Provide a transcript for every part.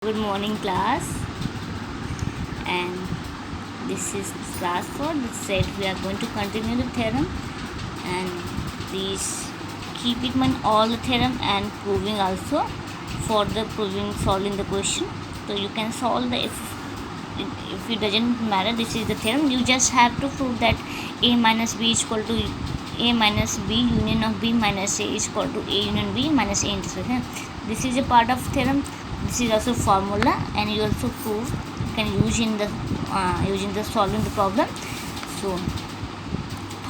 Good morning, class. And this is class 4. This said we are going to continue the theorem, and please keep in mind all the theorem and proving also. For the proving, solving the question, so you can solve the if it doesn't matter. This is the theorem. You just have to prove that a minus b is equal to a minus b union of b minus a is equal to a union b minus a intersection. This is a part of theorem. This is also formula, and you also prove you can use in the using the solving the problem. So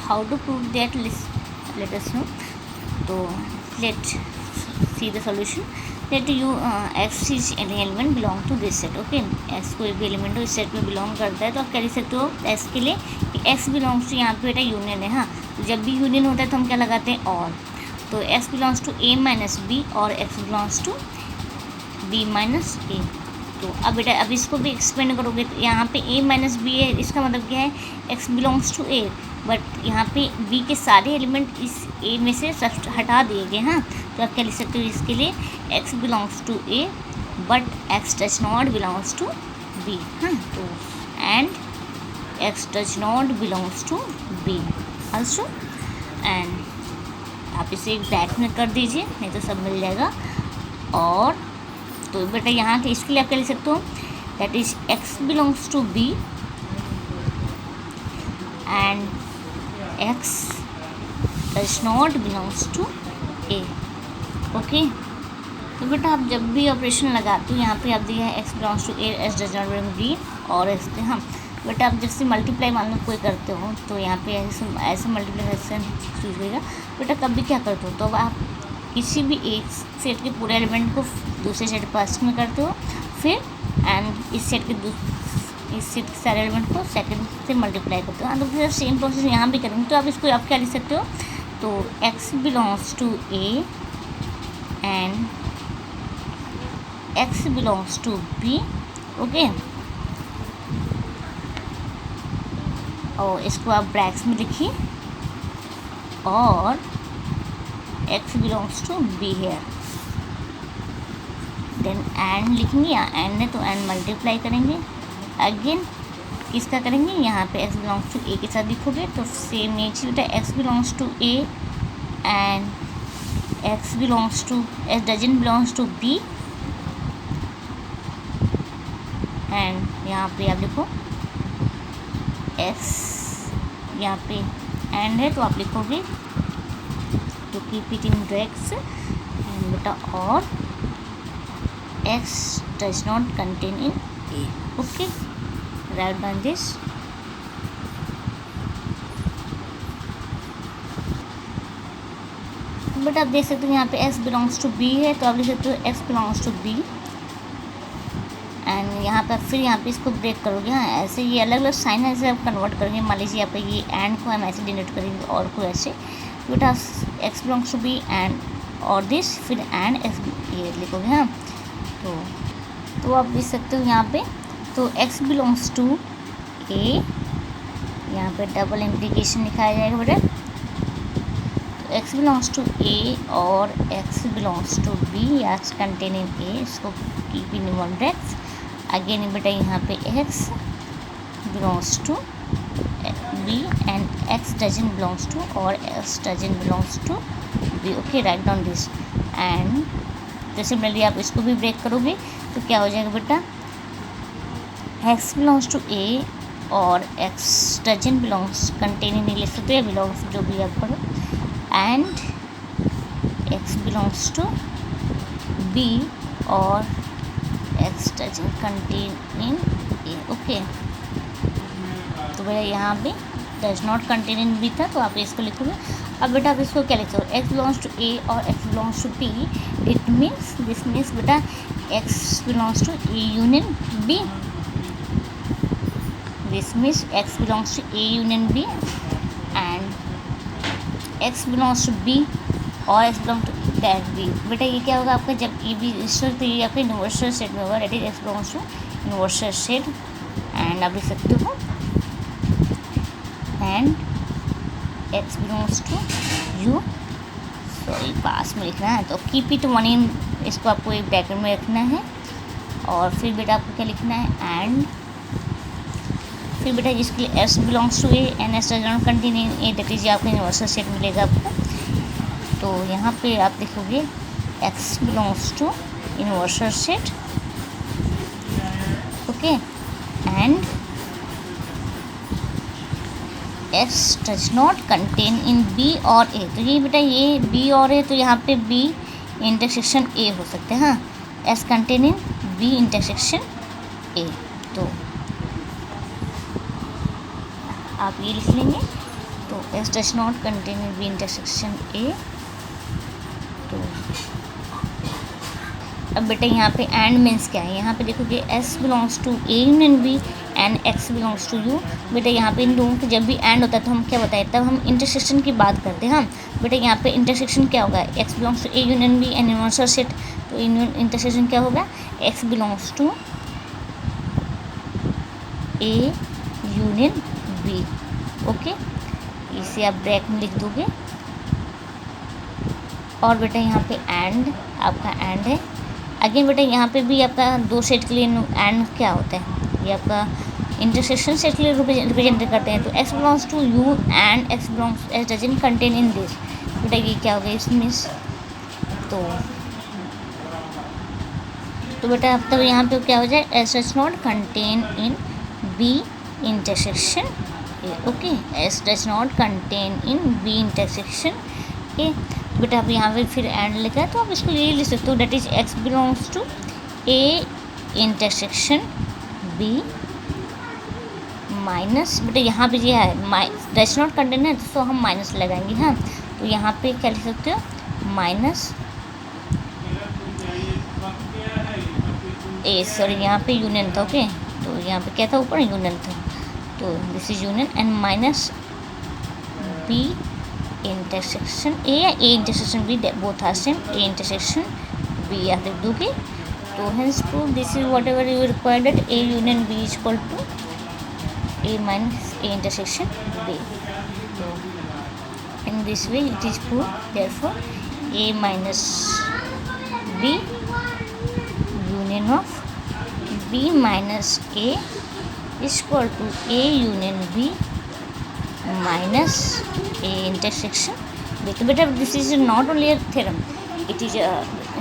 how to prove that, let us know. So let's see the solution. Let you x is an element belong to this set. Okay, x कोई भी element हो इस set में belong करता है, तो आप कह सकते हो x के लिए कि x बिलोंग्स टू, यहाँ पे बेटा यूनियन है. हाँ, तो जब भी यूनियन होता है तो हम क्या लगाते हैं, और. तो x belongs to a minus B और x belongs to b minus A. तो अब बेटा अब इसको भी एक्सपेंड करोगे तो यहाँ पे a माइनस बी है, इसका मतलब क्या है, x belongs to a, but यहाँ पे b के सारे एलिमेंट इस a में से हटा दिए गए. हाँ, तो आप क्या लिख सकते हो इसके लिए, x belongs to a but x does not belongs to b. हाँ, तो and x does not belongs to b also. And आप इसे एक ब्रैकेट में कर दीजिए, नहीं तो सब मिल जाएगा. और तो बेटा यहाँ के इसके लिए आप क्या लिख सकते हो, that is x belongs to b and x does not belongs to a. Okay, तो बेटा आप जब भी ऑपरेशन लगाते हो, यहाँ पे आप दिया है x belongs to a, s does not belong b और s. हाँ बेटा, आप जैसे मल्टीप्लाई मान लो कोई करते हो, तो यहाँ पे ऐसे मल्टीप्लिकेशन चूज करेगा. बेटा कभी क्या करते हो, तो अब आप किसी भी एक सेट के पूरे एलिमेंट को दूसरे सेट फर्स्ट में करते हो, फिर एंड इस सेट के सारे एलिमेंट को सेकंड से मल्टीप्लाई करते हो. हाँ, तो फिर सेम प्रोसेस यहाँ भी करेंगे. तो आप इसको आप क्या लिख सकते हो, तो x belongs to a and x belongs to b. Okay, और इसको आप ब्रैकेट्स में लिखिए, और x belongs to b here. Then and लिखेंगे, या एंड है तो एंड मल्टीप्लाई करेंगे. अगेन किसका करेंगे, यहाँ पे x बिलोंग्स टू a के साथ लिखोगे तो सेम ये चीज़ होता है, x belongs to a and x belongs to s doesn't belongs to b. And यहाँ पे आप लिखो x, यहाँ पे एंड है तो आप लिखोगे to keep it in brackets, and बेटा और x does not contain in a. Okay, write down this. बेटा आप देख सकते हो यहाँ पे x बिलोंग्स टू b है, तो आप लिख सकते हो x belongs to b. And यहाँ पर फिर यहाँ पे इसको ब्रेक करोगे. हाँ, ऐसे ये अलग अलग साइन ऐसे आप कन्वर्ट करेंगे. मान लीजिए यहाँ पे ये एंड को हम ऐसे डिनोट करेंगे और को ऐसे. बेटा x belongs to b and और दिस, फिर एंड x ये लिखोगे. हाँ, तो आप लिख सकते हो यहाँ पे, तो x बिलोंग्स टू a, यहाँ पे डबल इम्प्लीकेशन लिखाया जाएगा बेटा. तो x बिलोंग्स टू a और x बिलोंग्स टू b, या कंटेन इन a, इसको keep in one brackets. Again बेटा यहाँ पे x belongs to b and x doesn't belongs to और x doesn't belongs to b. Okay, write down this. And तो similarly आप इसको भी ब्रेक करोगे तो क्या हो जाएगा बेटा, x बिलोंग्स टू a और x doesn't belongs contain in लिख सकते हो, बिलोंग्स जो भी आप पढ़ो, and x belongs to b और x doesn't contain in a. Okay, तो बेटा यहाँ पे does not contain in B था, तो आप इसको लिखोगे. अब बेटा आप इसको क्या लिखते हो, x बिलोंग्स टू a और x belongs to b. It means this means बेटा x belongs to a union b. This means x belongs to a union b and x belongs to b और x belongs to that b. बेटा ये क्या होगा आपका, जब ये भी तो ये आपका यूनिवर्सल सेट में होगा, that is x belongs to universal set. And आप लिख सकते हो and x belongs to u, sorry पास में लिखना है, तो कीप इट वन इन, इसको आपको एक ब्रैकेट में रखना है. और फिर बेटा आपको क्या लिखना है, एंड फिर बेटा जिसके लिए S belongs to A and S does not contain in A, that is आपका यूनिवर्सल सेट मिलेगा आपको। तो यहाँ पे आप देखोगे X belongs to universal set, okay, and S does not contain in B और A। तो ये बेटा ये B और A, तो यहाँ पे B इंटरसेक्शन A हो सकते हैं, हाँ, S contain in B intersection A। तो आप ये लिख लेंगे, तो S does not contain in B intersection A। तो अब बेटा यहाँ पे एंड मीन्स क्या है, यहाँ पे देखोगे S belongs to A union B and X belongs to U। बेटा यहाँ पे इन दोनों के जब भी एंड होता है तो हम क्या बताए, तब हम इंटरसेक्शन की बात करते हैं। हाँ बेटा यहाँ पे इंटरसेक्शन क्या होगा, X belongs to A union B and universal set, तो इंटरसेक्शन क्या होगा, X belongs to A union B, okay, इसे आप ब्रैकेट में लिख दोगे। और बेटा यहाँ पे एंड आपका एंड है, अगेन बेटा यहाँ पे भी आपका दो सेट के लिए एंड क्या होता है, ये आपका इंटरसेक्शन सेट के लिए रिप्रेजेंट करते हैं। तो X belongs to U and X belongs S doesn't contain in this, बेटा ये क्या होगा इसमें, तो बेटा अब तब यहाँ पे क्या हो जाए, S does not contain in B intersection A, okay, S does not contain in B intersection A। बेटा अब यहाँ पे फिर एंड लिखा है, तो आप इसको यही लिख सकते हो, that is X belongs to A intersection B minus, बेटा यहाँ पे ये है डज नॉट कंटेन है तो हम माइनस लगाएंगे, हाँ, तो यहाँ पे क्या लिख सकते हो, माइनस A, सॉरी यहाँ पे यूनियन था, ओके, तो यहाँ पे क्या था, ऊपर यूनियन था, तो this is union and minus B intersection A या A intersection B, both are same, A intersection B आप लिख दोगे। तो hence prove this is whatever you required that A union B is equal to A minus A intersection B। तो in this way it is prove, therefore A minus B union of B minus A is equal to A union B minus A intersection B। तो बेटा this is not only a theorem, it is a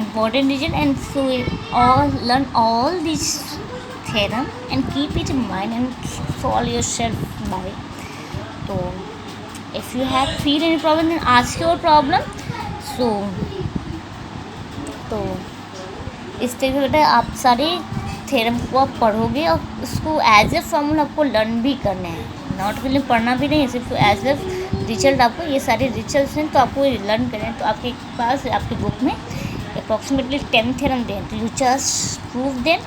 important region, and so we all learn all these theorem and keep it in mind and solve yourself by। तो if you have feel any problem then ask your problem। so तो इस तरह से बेटा आप सारे theorem को आप पढ़ोगे और उसको एज ए फॉर्मूला आपको लर्न भी करने हैं, नॉट ओनली पढ़ना भी नहीं, सिर्फ एज ए रिजल्ट आपको ये सारे रिजल्ट हैं तो आपको लर्न करें। तो आपके पास आपकी बुक में अप्रॉक्सीमेटली 10 थ्योरम दें, तो you just prove them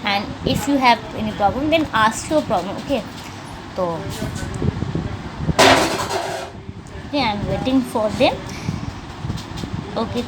and if you have any problem then ask your problem, okay. तो I am waiting for them, okay.